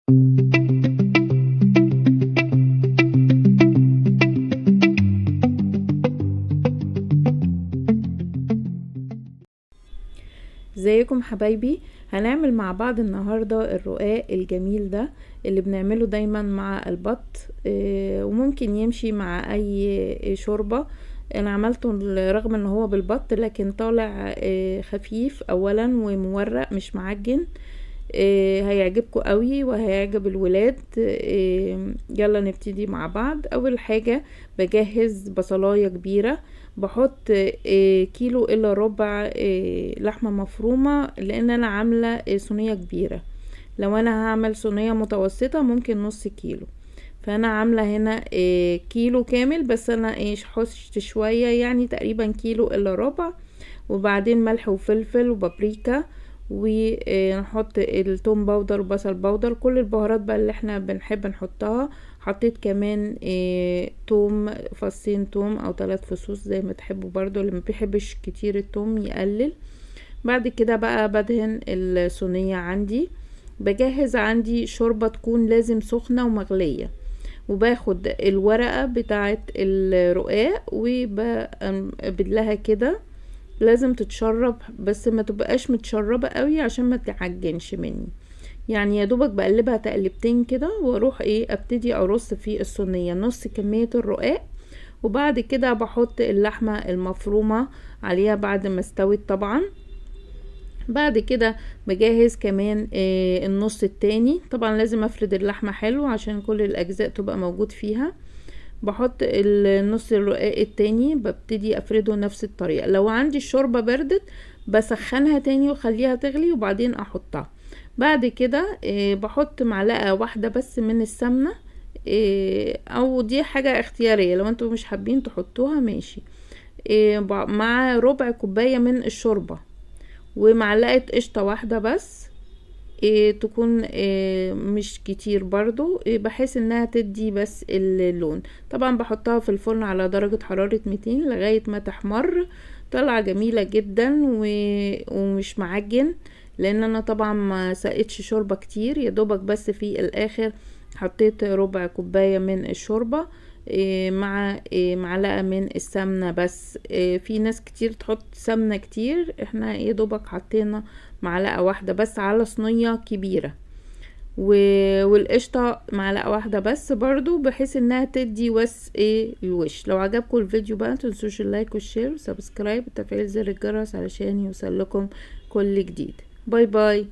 ازيكم حبايبي؟ هنعمل مع بعض النهاردة الرقاق الجميل ده اللي بنعمله دايما مع البط. وممكن يمشي مع اي شوربة. انا عملته رغم ان هو بالبط لكن طالع خفيف اولا ومورق مش معجن. هيعجبكم قوي وهيعجب الولاد. يلا نبتدي مع بعض. اول حاجة بجهز بصلاية كبيرة، بحط كيلو الا ربع لحمة مفرومة، لان انا عاملة صينية كبيرة. لو انا هعمل صينية متوسطة ممكن نص كيلو، فانا عاملة هنا كيلو كامل، بس انا حشت شوية يعني تقريبا كيلو الا ربع. وبعدين ملح وفلفل وبابريكا، ونحط التوم باودر وبصل باودر، كل البهارات بقى اللي احنا بنحب نحطها. حطيت كمان توم، فصين توم او 3 فصوص زي ما تحبوا، برضو اللي ما بيحبش كتير التوم يقلل. بعد كده بقى بدهن الصينية عندي. بجهز عندي شوربة تكون لازم سخنة ومغلية، وباخد الورقة بتاعت الرقاق وبدلها كده. لازم تتشرب بس ما تبقاش متشربة قوي عشان ما تعجنش مني، يعني يا دوبك بقلبها تقلبتين كده واروح ابتدي ارص في الصينية نص كمية الرقاق. وبعد كده بحط اللحمة المفرومة عليها بعد ما استوت طبعا. بعد كده بجهز كمان النص التاني. طبعا لازم افرد اللحمة حلو عشان كل الاجزاء تبقى موجود فيها. بحط النص الرقاق التاني ببتدي افرده نفس الطريقة. لو عندي الشوربة بردت بسخنها تاني وخليها تغلي وبعدين احطها. بعد كده بحط معلقة واحدة بس من السمنة، او دي حاجة اختيارية، لو انتوا مش حابين تحطوها ماشي. مع ربع كوباية من الشوربة، ومعلقة قشطة واحدة بس. تكون مش كتير برضو، بحيث انها تدي بس اللون. طبعا بحطها في الفرن على درجة حرارة 200 لغاية ما تحمر. طلعة جميلة جدا ومش معجن، لان انا طبعا ما سقيتش شوربة كتير، يا دوبك بس في الاخر حطيت ربع كوباية من الشوربة مع معلقة من السمنة بس. في ناس كتير تحط سمنة كتير، احنا يا دوبك حطينا معلقة واحدة بس على صينية كبيرة. والقشطة معلقة واحدة بس برضو، بحيث انها تدي بس الوش. لو عجبكم الفيديو بقى متنسوش اللايك والشير وسبسكرايب وتفعيل زر الجرس علشان يوصل لكم كل جديد. باي باي.